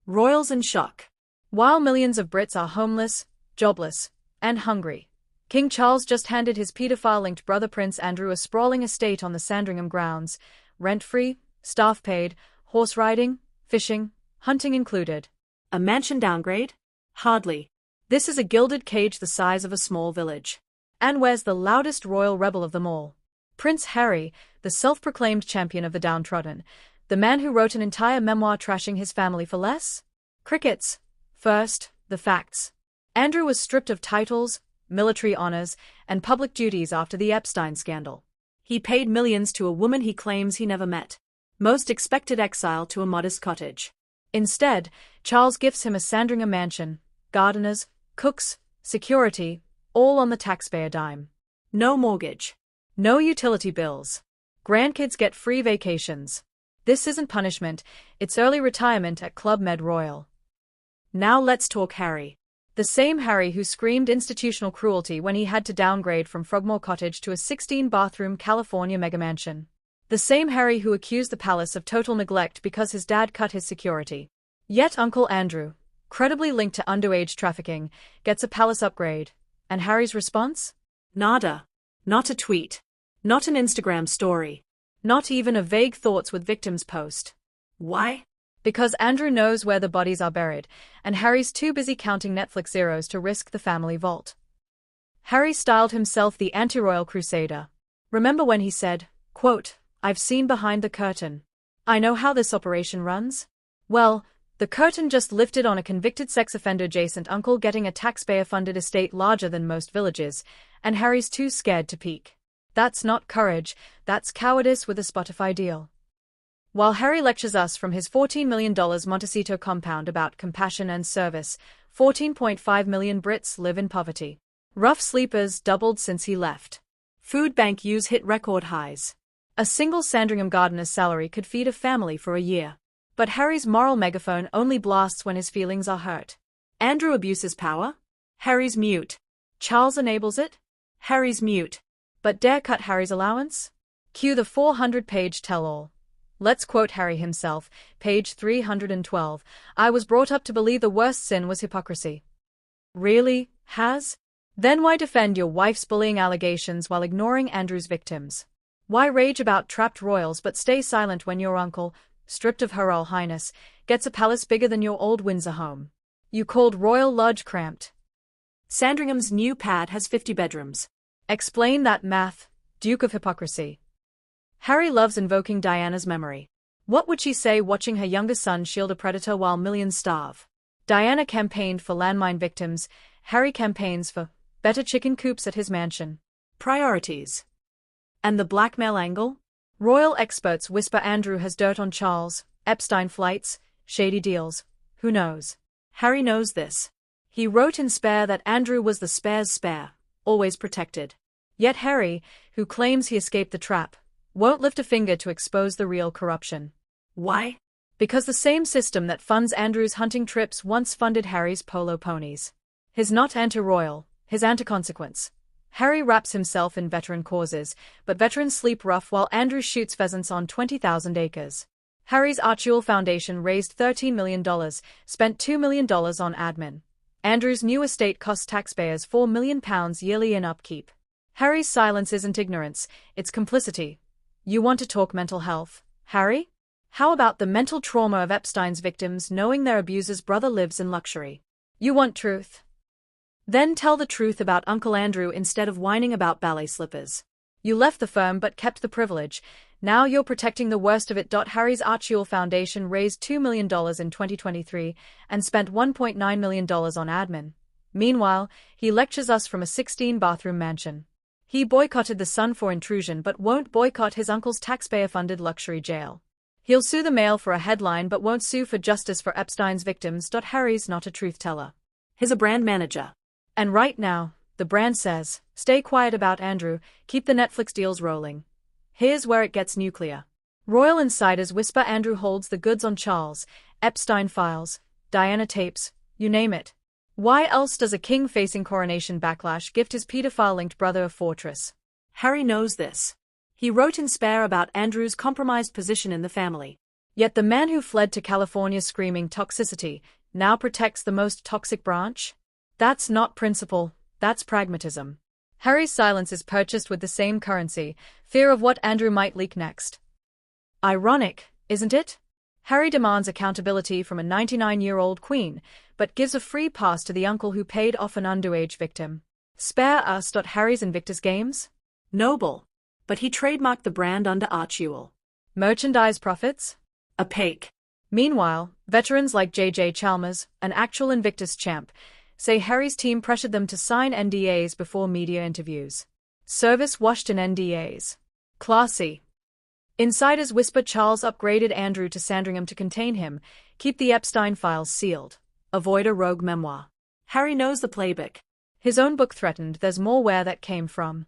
Royals in shock. While millions of Brits are homeless, jobless, and hungry, King Charles just handed his paedophile-linked brother Prince Andrew a sprawling estate on the Sandringham grounds, rent-free, staff paid, horse riding, fishing, hunting included. A mansion downgrade? Hardly. This is a gilded cage the size of a small village. And where's the loudest royal rebel of them all? Prince Harry, the self-proclaimed champion of the downtrodden, the man who wrote an entire memoir trashing his family for less? Crickets. First, the facts. Andrew was stripped of titles, military honors, and public duties after the Epstein scandal. He paid millions to a woman he claims he never met. Most expected exile to a modest cottage. Instead, Charles gifts him a Sandringham mansion, gardeners, cooks, security, all on the taxpayer dime. No mortgage. No utility bills. Grandkids get free vacations. This isn't punishment, it's early retirement at Club Med Royal. Now let's talk Harry. The same Harry who screamed institutional cruelty when he had to downgrade from Frogmore Cottage to a 16-bathroom California megamansion. The same Harry who accused the palace of total neglect because his dad cut his security. Yet Uncle Andrew, credibly linked to underage trafficking, gets a palace upgrade. And Harry's response? Nada. Not a tweet. Not an Instagram story. Not even a vague thoughts with victims post. Why? Because Andrew knows where the bodies are buried, and Harry's too busy counting Netflix zeros to risk the family vault. Harry styled himself the anti-royal crusader. Remember when he said, quote, "I've seen behind the curtain. I know how this operation runs." Well, the curtain just lifted on a convicted sex offender-adjacent uncle getting a taxpayer-funded estate larger than most villages, and Harry's too scared to peek. That's not courage, that's cowardice with a Spotify deal. While Harry lectures us from his $14 million Montecito compound about compassion and service, 14.5 million Brits live in poverty. Rough sleepers doubled since he left. Food bank use hit record highs. A single Sandringham gardener's salary could feed a family for a year. But Harry's moral megaphone only blasts when his feelings are hurt. Andrew abuses power? Harry's mute. Charles enables it? Harry's mute. But dare cut Harry's allowance? Cue the 400-page tell-all. Let's quote Harry himself, page 312. "I was brought up to believe the worst sin was hypocrisy." Really, Has? Then why defend your wife's bullying allegations while ignoring Andrew's victims? Why rage about trapped royals but stay silent when your uncle, stripped of her Royal Highness, gets a palace bigger than your old Windsor home? You called Royal Lodge cramped. Sandringham's new pad has 50 bedrooms. Explain that math, Duke of Hypocrisy. Harry loves invoking Diana's memory. What would she say watching her younger son shield a predator while millions starve? Diana campaigned for landmine victims, Harry campaigns for better chicken coops at his mansion. Priorities. And the blackmail angle? Royal experts whisper Andrew has dirt on Charles, Epstein flights, shady deals. Who knows? Harry knows this. He wrote in Spare that Andrew was the spare's spare, always protected. Yet Harry, who claims he escaped the trap, won't lift a finger to expose the real corruption. Why? Because the same system that funds Andrew's hunting trips once funded Harry's polo ponies. His not anti-royal, his anti-consequence. Harry wraps himself in veteran causes, but veterans sleep rough while Andrew shoots pheasants on 20,000 acres. Harry's Archewell Foundation raised $13 million, spent $2 million on admin. Andrew's new estate costs taxpayers £4 million yearly in upkeep. Harry's silence isn't ignorance, it's complicity. You want to talk mental health, Harry? How about the mental trauma of Epstein's victims knowing their abuser's brother lives in luxury? You want truth? Then tell the truth about Uncle Andrew instead of whining about ballet slippers. You left the firm but kept the privilege. Now you're protecting the worst of it. Harry's Archewell Foundation raised $2 million in 2023 and spent $1.9 million on admin. Meanwhile, he lectures us from a 16-bathroom mansion. He boycotted the Sun for intrusion but won't boycott his uncle's taxpayer-funded luxury jail. He'll sue the Mail for a headline but won't sue for justice for Epstein's victims. Harry's not a truth teller. He's a brand manager. And right now, the brand says, stay quiet about Andrew, keep the Netflix deals rolling. Here's where it gets nuclear. Royal insiders whisper Andrew holds the goods on Charles, Epstein files, Diana tapes, you name it. Why else does a king facing coronation backlash gift his pedophile-linked brother a fortress? Harry knows this. He wrote in Spare about Andrew's compromised position in the family. Yet the man who fled to California screaming toxicity now protects the most toxic branch? That's not principle, that's pragmatism. Harry's silence is purchased with the same currency, fear of what Andrew might leak next. Ironic, isn't it? Harry demands accountability from a 99-year-old queen, but gives a free pass to the uncle who paid off an underage victim. Spare us. Harry's Invictus Games? Noble. But he trademarked the brand under Archewell. Merchandise profits? Opaque. Meanwhile, veterans like J.J. Chalmers, an actual Invictus champ, say Harry's team pressured them to sign NDAs before media interviews. Service washed in NDAs. Classy. Insiders whisper Charles upgraded Andrew to Sandringham to contain him, keep the Epstein files sealed, avoid a rogue memoir. Harry knows the playbook. His own book threatened. There's more where that came from.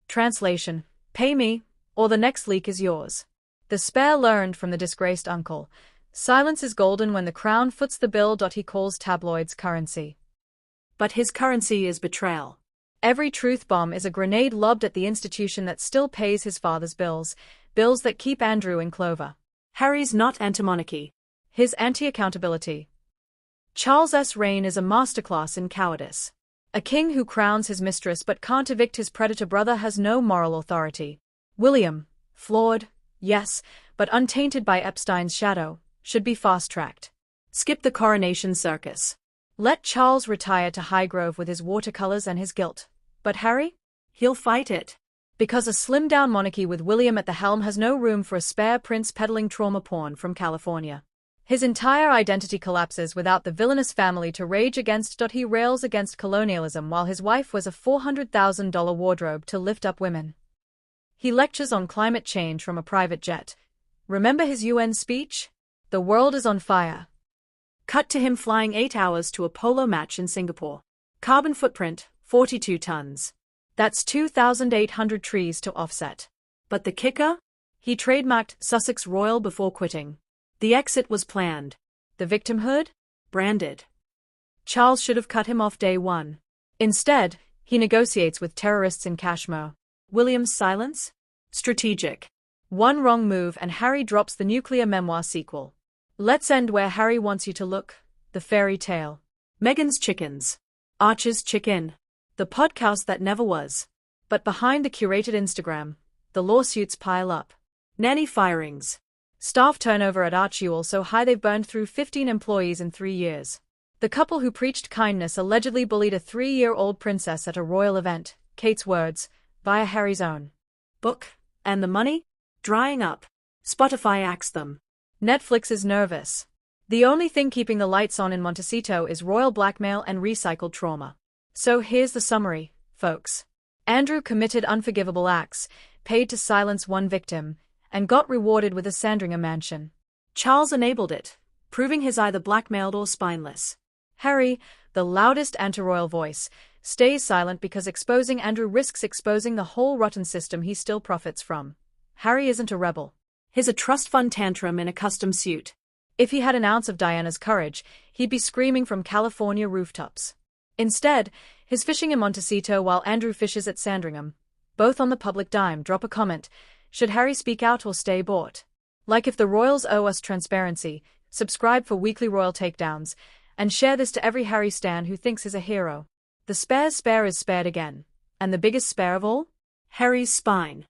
Translation: pay me, or the next leak is yours. The spare learned from the disgraced uncle. Silence is golden when the crown foots the bill. He calls tabloids currency. But his currency is betrayal. Every truth bomb is a grenade lobbed at the institution that still pays his father's bills that keep Andrew in clover. Harry's not anti-monarchy. His anti-accountability. Charles's reign is a masterclass in cowardice. A king who crowns his mistress but can't evict his predator brother has no moral authority. William, flawed, yes, but untainted by Epstein's shadow, should be fast-tracked. Skip the coronation circus. Let Charles retire to Highgrove with his watercolors and his guilt. But Harry? He'll fight it. Because a slimmed-down monarchy with William at the helm has no room for a spare prince peddling trauma porn from California. His entire identity collapses without the villainous family to rage against. He rails against colonialism while his wife wears a $400,000 wardrobe to lift up women. He lectures on climate change from a private jet. Remember his UN speech? The world is on fire. Cut to him flying 8 hours to a polo match in Singapore. Carbon footprint, 42 tons. That's 2,800 trees to offset. But the kicker? He trademarked Sussex Royal before quitting. The exit was planned. The victimhood? Branded. Charles should have cut him off day one. Instead, he negotiates with terrorists in Kashmir. William's silence? Strategic. One wrong move and Harry drops the nuclear memoir sequel. Let's end where Harry wants you to look, the fairy tale. Meghan's chickens. Archer's chicken. The podcast that never was. But behind the curated Instagram, the lawsuits pile up. Nanny firings. Staff turnover at Archewell so high they've burned through 15 employees in 3 years. The couple who preached kindness allegedly bullied a 3-year-old princess at a royal event, Kate's words, via Harry's own book. And the money? Drying up. Spotify axed them. Netflix is nervous. The only thing keeping the lights on in Montecito is royal blackmail and recycled trauma. So here's the summary, folks. Andrew committed unforgivable acts, paid to silence one victim, and got rewarded with a Sandringham mansion. Charles enabled it, proving he's either blackmailed or spineless. Harry, the loudest anti-royal voice, stays silent because exposing Andrew risks exposing the whole rotten system he still profits from. Harry isn't a rebel. He's a trust fund tantrum in a custom suit. If he had an ounce of Diana's courage, he'd be screaming from California rooftops. Instead, he's fishing in Montecito while Andrew fishes at Sandringham. Both on the public dime. Drop a comment. Should Harry speak out or stay bought? Like if the royals owe us transparency, subscribe for weekly royal takedowns, and share this to every Harry stan who thinks he's a hero. The spare's spare is spared again. And the biggest spare of all? Harry's spine.